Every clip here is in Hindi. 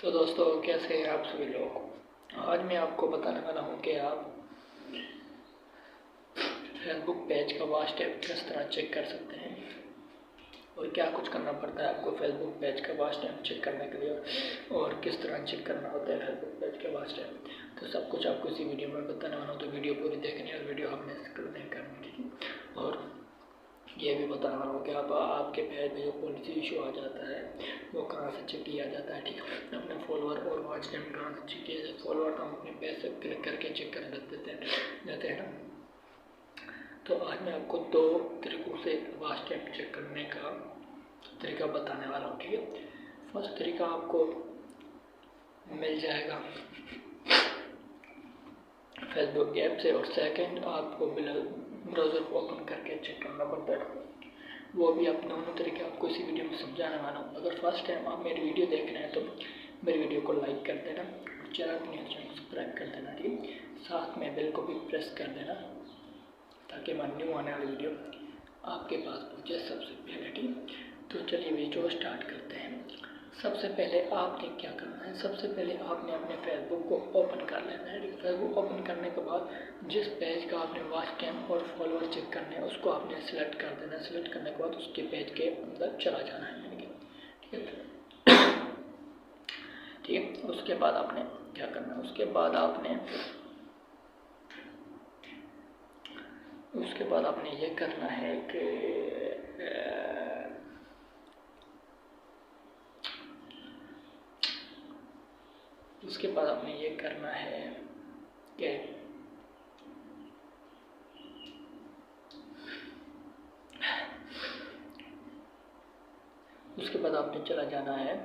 तो दोस्तों, कैसे हैं आप सभी लोग। आज मैं आपको बताने वाला हूँ कि आप फेसबुक पेज का वॉच टाइम किस तरह चेक कर सकते हैं और क्या कुछ करना पड़ता है आपको फेसबुक पेज का वॉच टाइम चेक करने के लिए और किस तरह चेक करना होता है फेसबुक पेज का वॉच टाइम। तो सब कुछ आपको इसी वीडियो में बताने वाला हूँ, तो वीडियो पूरी देखनी और वीडियो आपने स्किप नहीं करनी, ठीक है। और ये भी बताने वाला हूँ कि आपके पेज में जो पॉलिसी इशू आ जाता है वो कहाँ से चेक किया जाता है, ठीक है। अपने फॉलोअर और वॉच टाइम कहाँ से चेक किया जाता है। फॉलोअर तो हम अपने पेज से क्लिक करके चेक कर देते हैं ना। तो आज मैं आपको दो तरीकों से वॉच टाइम चेक करने का तरीका बताने वाला हूँ, ठीक है। फर्स्ट तरीका आपको मिल जाएगा फेसबुक ऐप से और सेकंड आपको ब्राउज़र को ओपन करके चेक करना पड़ता है। वो भी आप दोनों तरीके आपको इसी वीडियो में समझाने वाला हूँ। अगर फर्स्ट टाइम आप मेरी वीडियो देख रहे हैं तो मेरी वीडियो को लाइक कर देना और चैनल को सब्सक्राइब कर देना, ठीक है। साथ में बेल को भी प्रेस कर देना ताकि मैं न्यू आने वाली वीडियो आपके पास पहुँचे सबसे पहले, ठीक। तो चलिए वीडियो स्टार्ट करते हैं। सबसे पहले आपने क्या करना है, सबसे पहले आपने अपने फेसबुक को ओपन कर लेना है। फेसबुक ओपन करने के बाद जिस पेज का आपने वॉच टाइम और फॉलोअर चेक करने हैं उसको आपने सिलेक्ट कर देना है। सिलेक्ट करने के बाद उसके पेज के अंदर चला जाना है, ठीक है। ठीक है, उसके बाद आपने क्या करना है, उसके बाद आपने ये करना है कि उसके बाद आपने ये करना है कि उसके बाद आपने चला जाना है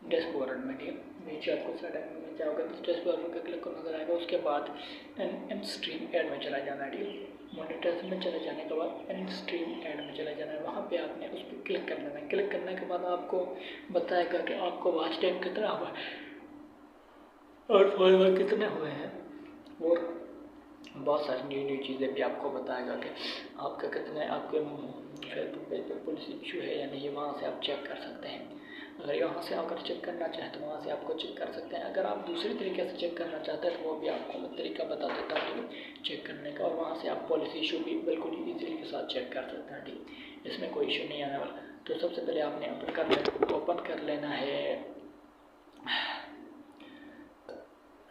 डैशबोर्ड में, ठीक है। नीचे आपको सेटिंग में जाओगे तो डैशबोर्ड में क्लिक करना नजर आएगा। उसके बाद एन स्ट्रीम ऐड में चला जाना है, ठीक है। मोनेटाइजेशन में चले जाने के बाद एन स्ट्रीम ऐड में चला जाना है। वहाँ पे आपने उस पर क्लिक कर लेना है। क्लिक करने के बाद आपको बताएगा कि आपको वॉच टाइम कितना हुआ है और फॉलोअर कितने हुए हैं और बहुत सारी नई चीज़ें भी आपको बताएगा कि आपके कितने आपके फेसबुक पेज पर पुलिस इशू है या नहीं, वहाँ से आप चेक कर सकते हैं। अगर यहाँ से अगर चेक करना चाहें तो वहाँ से आपको चेक कर सकते हैं। अगर आप दूसरी तरीके से चेक करना चाहते हैं तो वो भी आपको मैं तरीका बता देता हूँ चेक करने का, और वहाँ से आप पॉलिसी इशू भी बिल्कुल ईजीली के साथ चेक कर सकते हैं, ठीक। इसमें कोई इशू नहीं आने वाला। तो सबसे पहले आपने ओपन कर लेना है,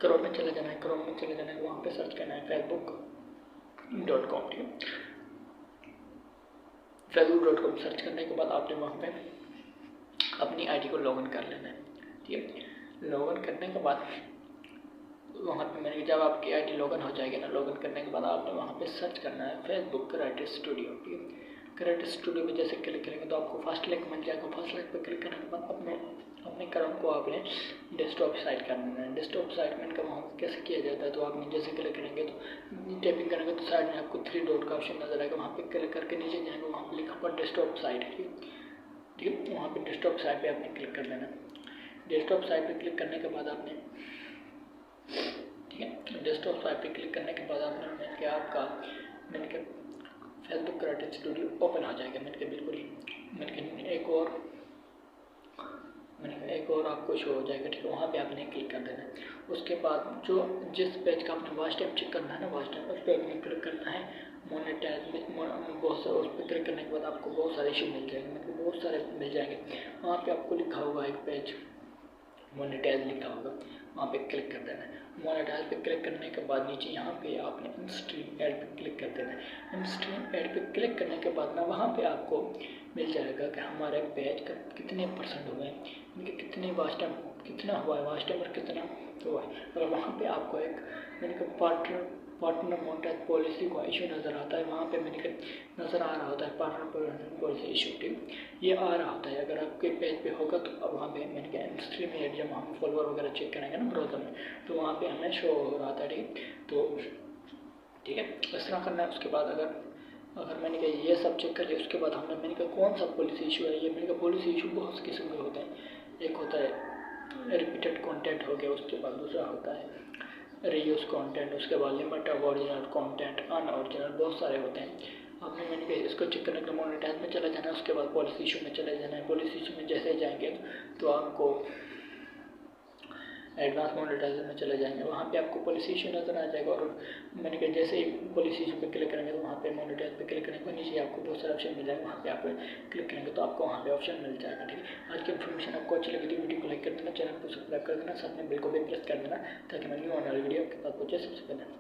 क्रोम में चले जाना है। क्रोम में चले जाना है, वहाँ पे सर्च करना है facebook.com, ठीक है। facebook.com सर्च करने के बाद आपने वहाँ पे अपनी आईडी को लॉगिन कर लेना है, ठीक है। लॉगिन करने के बाद वहाँ पे मैंने जब आपकी आईडी लॉगिन हो जाएगी ना, लॉगिन करने के बाद आपने वहाँ पे सर्च करना है फेसबुक क्रिएटर स्टूडियो, ठीक है। क्रिएटर स्टूडियो में जैसे क्लिक करेंगे तो आपको फर्स्ट लिंक मिल जाएगा। फर्स्ट लिंक पर क्लिक करने के बाद अपने कर्म को आपने डेस्कटॉप साइट करना है। डेस्कटॉप साइट में इनका वहाँ कैसे किया जाता है, तो आपने जैसे क्लिक करेंगे तो टाइपिंग करेंगे तो साइड में आपको 3 डॉट का ऑप्शन नजर आएगा। वहाँ पे क्लिक करके नीचे जाएंगे, वहाँ पे लिखा हुआ डेस्कटॉप साइट, ठीक है। वहाँ पे डेस्कटॉप साइट पे आपने क्लिक कर देना। डेस्कटॉप साइट पे क्लिक करने के बाद आपने, ठीक है, डेस्कटॉप साइट पे क्लिक करने के बाद आपने मैंने क्या फेसबुक क्रिएटर स्टूडियो ओपन हो जाएगा। बिल्कुल ही एक और आपको शो हो जाएगा, ठीक है। वहाँ पे आपने क्लिक कर देना है। उसके बाद जिस पेज का आपने वॉच टाइम चेक करना है ना, वॉच टाइम उस पर आपने क्लिक करना है। मोनेटाइज में बहुत सारे उस पर क्लिक करने के बाद आपको बहुत सारे इशू मिल जाएंगे, बहुत सारे मिल जाएंगे। वहाँ पे आपको लिखा होगा एक पेज मोनेटाइज लिखा होगा, वहाँ पे क्लिक कर देना है। मोनेटाइज पे क्लिक करने के बाद नीचे यहाँ पे आपने इन स्ट्रीम ऐड पे क्लिक कर देना है। इन स्ट्रीम ऐड पे क्लिक करने के बाद ना वहाँ पे आपको मिल जाएगा कि हमारे पेज का कितने % हुए हैं, इनके कितने वॉच टाइम कितना हुआ है, वॉच टाइम और कितना हुआ है। और वहाँ पे आपको एक पार्टनर मोनेटाइज पॉलिसी का इशू नज़र आता है। वहाँ पे नज़र आ रहा होता है पार्टनर पॉलिसी इशू, ठीक ये आ रहा होता है। अगर आपके पेज पे होगा तो अब वहाँ पे स्ट्रीम ऐड जब हम फॉलोअर वगैरह चेक करेंगे ना ब्राउज़र में, तो वहाँ पे हमें शो हो रहा था, ठीक है। इस तरह करना है। उसके बाद अगर मैंने कहा ये सब चेक कर लिया, उसके बाद मैंने कहा कौन सा पॉलिसी इशू है। ये मैंने कहा पॉलिसी इशू बहुत किस्म के होते हैं। एक होता है रिपीटेड कंटेंट हो गया, उसके बाद दूसरा होता है रीयूज कंटेंट, उसके बाद limit of original content, unoriginal, बहुत सारे होते हैं। मैंने कहा इसको चेक करने के मोनेटाइज में चला जाना है। उसके बाद पॉलिसी इशू में चले जाना है। पॉलिसी इशू में जैसे जाएंगे तो आपको एडवांस मोनेटाइजेशन में चले जाएंगे। वहाँ पे आपको पॉलिसी इशू नज़र आ जाएगा और मैंने कहा जैसे ही पॉलिसी इशू पे क्लिक करेंगे तो वहाँ पे मोनेटाइज पे क्लिक करेंगे, नीचे आपको बहुत सारे ऑप्शन मिल जाएंगे, वहाँ पे आप क्लिक करेंगे तो आपको वहाँ पे ऑप्शन मिल जाएगा। ठीक है, आज की इन्फॉर्मेशन आपको अच्छी लगी तो वीडियो को लाइक कर देना, चैनल को सब्सक्राइब कर देना, साथ में बेल को भी प्रेस कर देना ताकि मैं न्यू आने वाली वीडियो आपके पास पहुँचे सबसे पहले।